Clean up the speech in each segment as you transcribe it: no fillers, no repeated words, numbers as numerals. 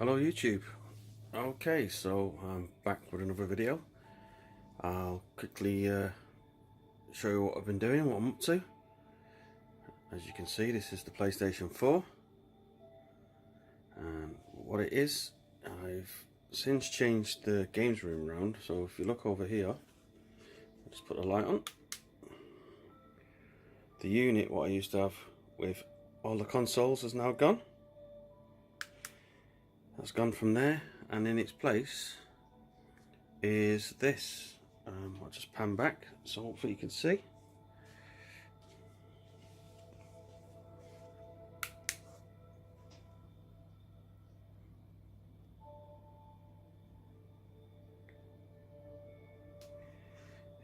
Hello YouTube. Okay, so I'm back with another video. I'll quickly show you what I've been doing, what I'm up to. As you can see, this is the PlayStation 4. And what it is, I've since changed the games room around. So if you look over here, I'll just put the light on. The unit, what I used to have with all the consoles, has now gone. That's gone from there, and in its place is this. I'll just pan back so hopefully you can see.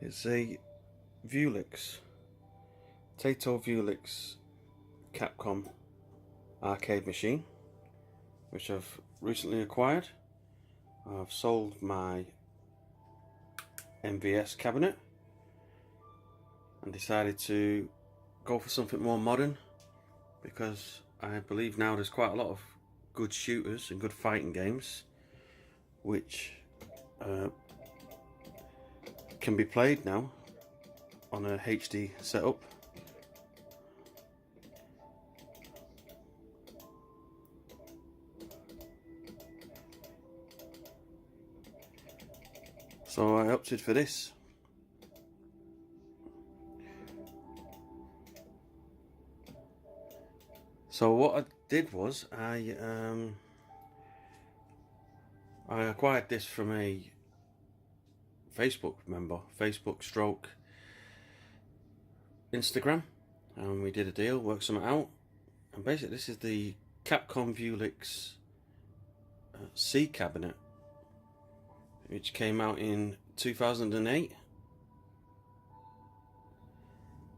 It's a Vewlix, Taito Vewlix Capcom arcade machine, which I've recently acquired. I've sold my MVS cabinet and decided to go for something more modern, because I believe now there's quite a lot of good shooters and good fighting games which can be played now on a HD setup. So I opted for this. So what I did was I acquired this from a Facebook member, Facebook stroke Instagram, and we did a deal, worked something out, and basically this is the Capcom Vewlix C cabinet, which came out in 2008.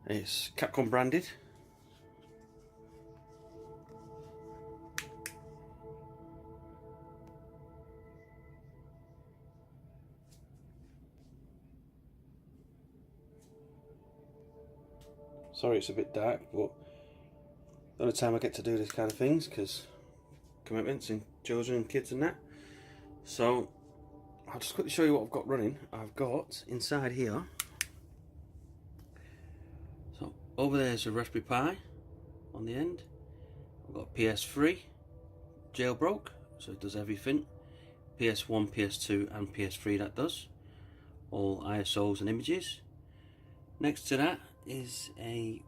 It's Capcom branded. Sorry it's a bit dark, but the only time I get to do this kind of things because commitments and children and kids and that. So I'll just quickly show you what I've got running. I've got inside here, so over there's a Raspberry Pi on the end. I've got PS3 jailbroke, so it does everything. PS1, PS2 and PS3 that does. All ISOs and images. Next to that is a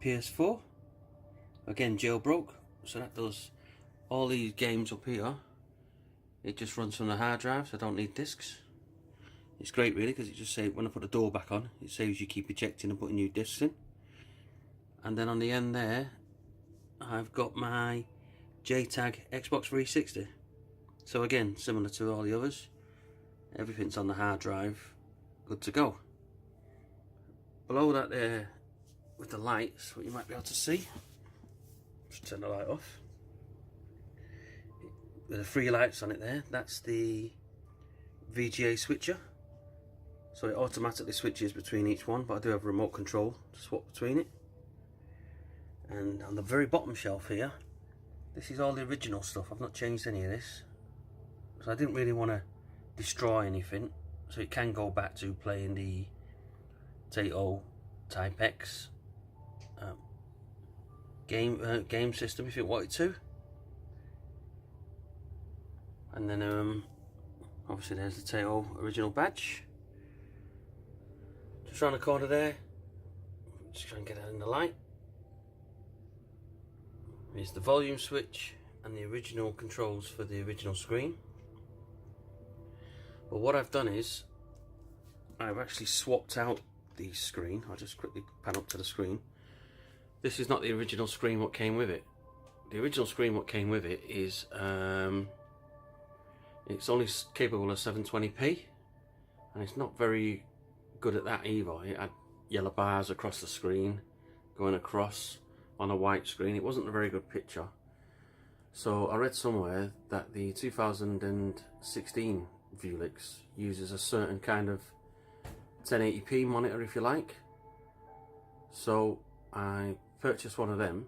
PS4, again jailbroke, so that does all these games up here. It just runs from the hard drive, so I don't need discs. It's great really, because it just saves, when I put the door back on, it saves you keep ejecting and putting new discs in. And then on the end there, I've got my JTAG Xbox 360. So again, similar to all the others, everything's on the hard drive, good to go. Below that there, with the lights, what you might be able to see, just turn the light off. With the 3 lights on it there, that's the VGA switcher. So it automatically switches between each one, but I do have a remote control to swap between it. And on the very bottom shelf here, this is all the original stuff. I've not changed any of this, so I didn't really want to destroy anything, so it can go back to playing the Taito Type X game system if it wanted to. And then obviously there's the Taito original badge. Just around the corner there, just try and get that in the light. Here's the volume switch and the original controls for the original screen. But what I've done is I've actually swapped out the screen. I'll just quickly pan up to the screen. This is not the original screen what came with it. The original screen what came with it is it's only capable of 720p, and it's not very good at that either. It had yellow bars across the screen going across on a white screen. It wasn't a very good picture. So I read somewhere that the 2016 Vewlix uses a certain kind of 1080p monitor, if you like. So I purchased one of them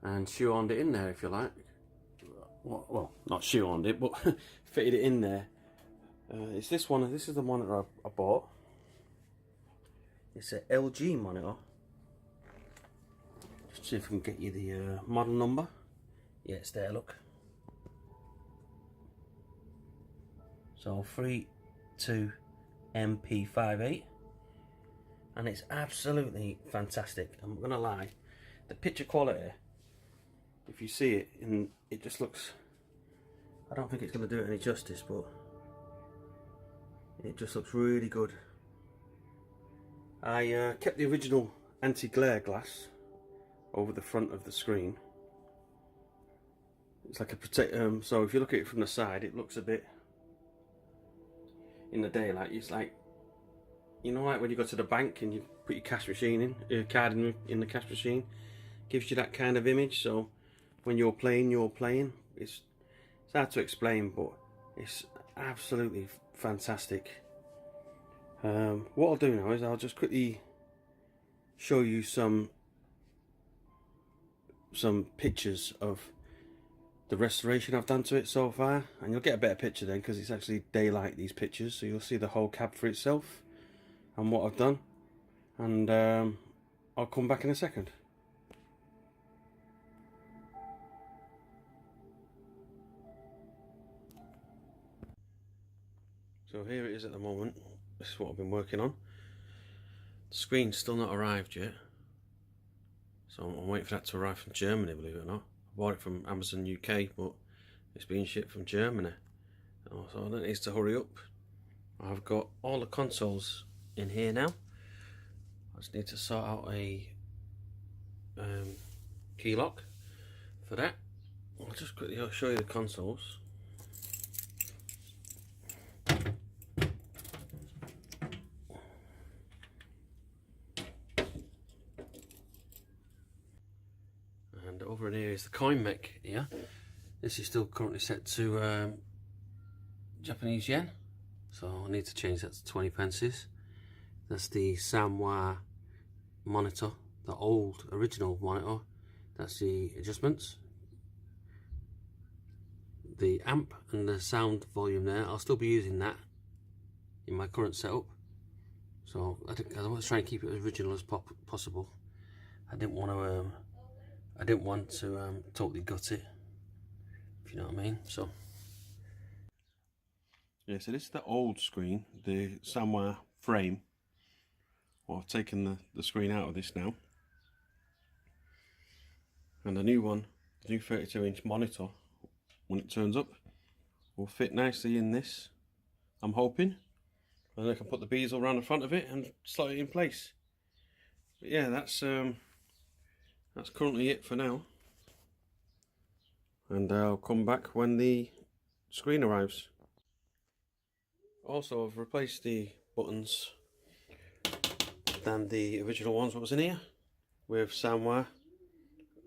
and shoehorned it in there, if you like. well, not shoehorned it, but fitted it in there. It's this one. This is the monitor I bought. It's an LG monitor. Just see if I can get you the model number. Yeah, it's there, look. So 32MP58, and it's absolutely fantastic. I'm not gonna lie, the picture quality, if you see it, it just looks, I don't think it's gonna do it any justice, but it just looks really good. I kept the original anti-glare glass over the front of the screen. It's like a protect. So if you look at it from the side, it looks a bit, in the daylight, it's like, you know, like when you go to the bank and you put your cash machine in, your card in the cash machine, gives you that kind of image. So when you're playing, it's hard to explain, but it's absolutely fantastic. What I'll do now is I'll just quickly show you some pictures of the restoration I've done to it so far, and you'll get a better picture then because it's actually daylight, these pictures, so you'll see the whole cab for itself and what I've done, and I'll come back in a second. So here it is at the moment. This is what I've been working on. The screen's still not arrived yet, so I'm waiting for that to arrive from Germany, believe it or not. I bought it from Amazon UK, but it's being shipped from Germany, so that needs to hurry up. I've got all the consoles in here now. I just need to sort out a key lock for that. I'll just quickly show you the consoles. And over in here is the coin mech here. This is still currently set to Japanese yen, so I need to change that to 20 pences. That's the Sanwa monitor, the old original monitor. That's the adjustments, the amp and the sound volume there. I'll still be using that in my current setup, so I want to try and keep it as original as possible. I didn't want to totally gut it, if you know what I mean. So yeah, so this is the old screen, the Sanwa frame. Well, I've taken the screen out of this now, and the new one, the new 32-inch monitor, when it turns up, will fit nicely in this, I'm hoping, and I can put the bezel around the front of it and slot it in place. But yeah, that's currently it for now, and I'll come back when the screen arrives. Also, I've replaced the buttons than the original ones what was in here with Sanwa,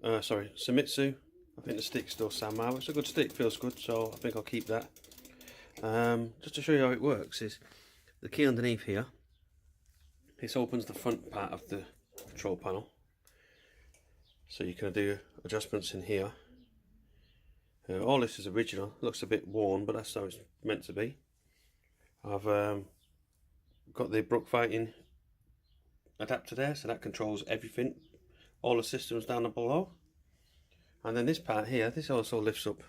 Sumitsu. I think the stick's still Sanwa. It's a good stick, feels good, so I think I'll keep that. Just to show you how it works, is the key underneath here. This opens the front part of the control panel, so you can do adjustments in here. All this is original. Looks a bit worn, but that's how it's meant to be. I've got the Brook Fighting adapter there, so that controls everything, all the systems down below. And then this part here, this also lifts up,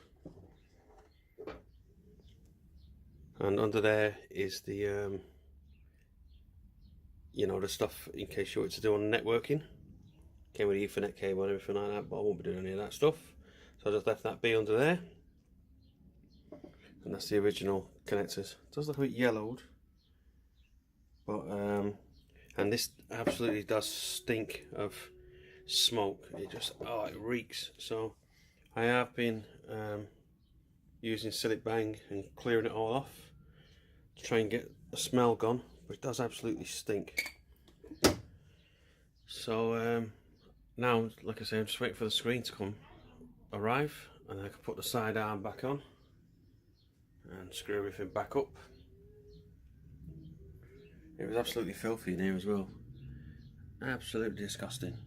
and under there is the you know, the stuff in case you want to do on networking. Came with the Ethernet cable and everything like that, but I won't be doing any of that stuff, so I just left that be under there. And that's the original connectors. It does look a bit yellowed, but and this absolutely does stink of smoke. It just, oh, it reeks. So I have been using Silk Bang and clearing it all off to try and get the smell gone, but it does absolutely stink. So now, like I say, I'm just waiting for the screen to arrive, and I can put the side arm back on and screw everything back up. It was absolutely filthy in here as well. Absolutely disgusting.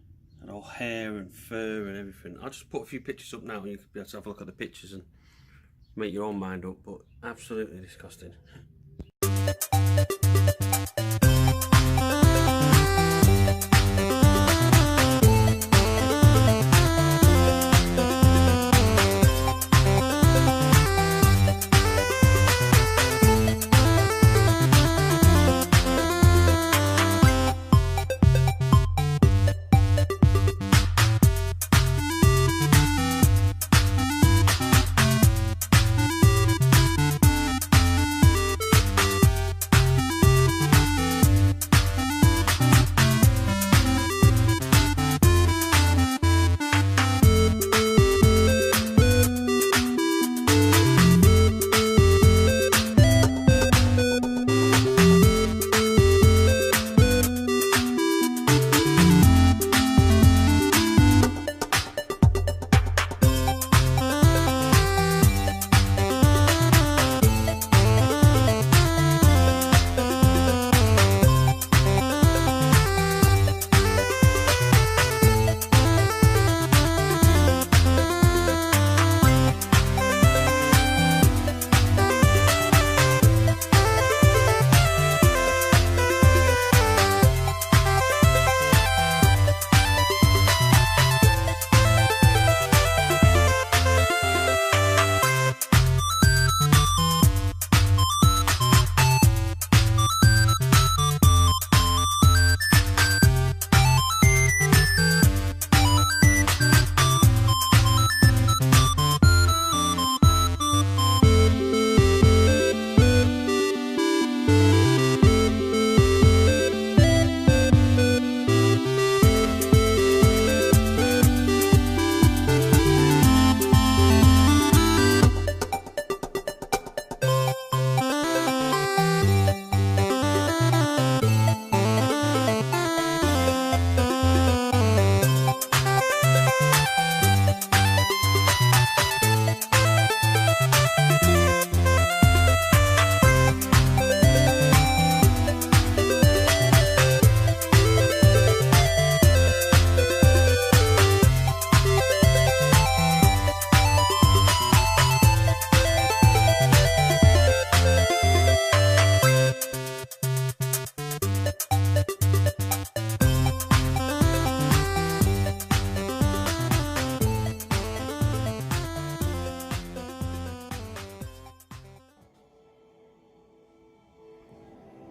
And all hair and fur and everything. I'll just put a few pictures up now and you can be able to have a look at the pictures and make your own mind up, but absolutely disgusting.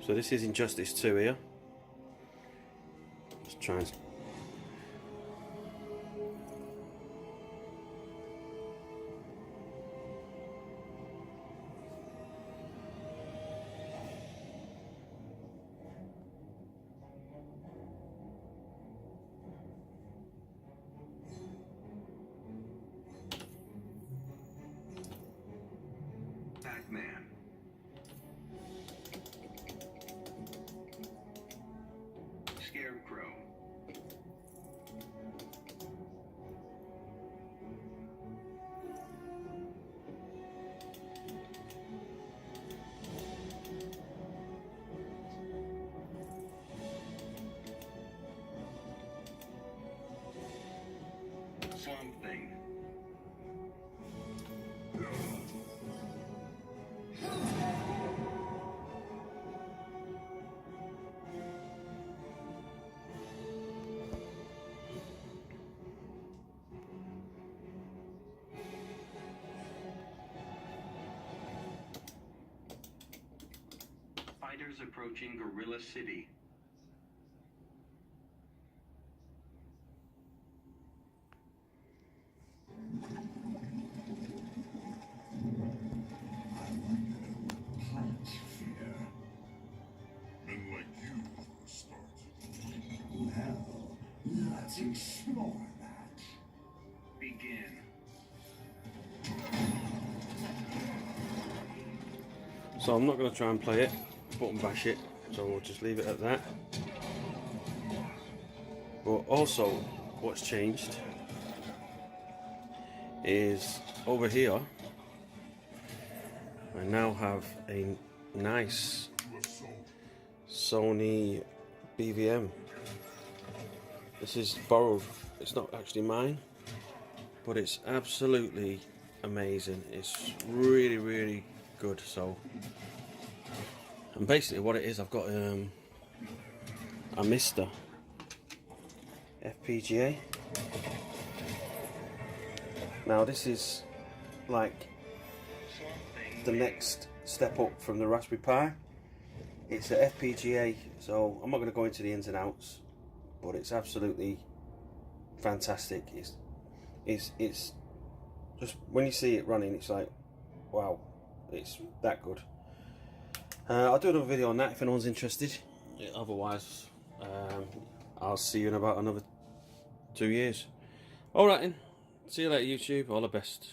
So this is Injustice 2 here. Let's try and... Pac-Man. Scarecrow. Swamp Thing. Fighters approaching Gorilla City. Plant fear. Men like you start. Well, let's explore that. Begin. So I'm not going to try and play it, button bash it, so we'll just leave it at that. But also, what's changed is over here, I now have a nice Sony BVM. This is borrowed, it's not actually mine, but it's absolutely amazing. It's really, really good. So, and basically what it is, I've got a Mister FPGA. Now this is like the next step up from the Raspberry Pi. It's an FPGA, so I'm not going to go into the ins and outs, but it's absolutely fantastic. It's just, when you see it running, it's like, wow, it's that good. I'll do another video on that if anyone's interested. Otherwise, I'll see you in about another 2 years. Alright then, see you later YouTube, all the best.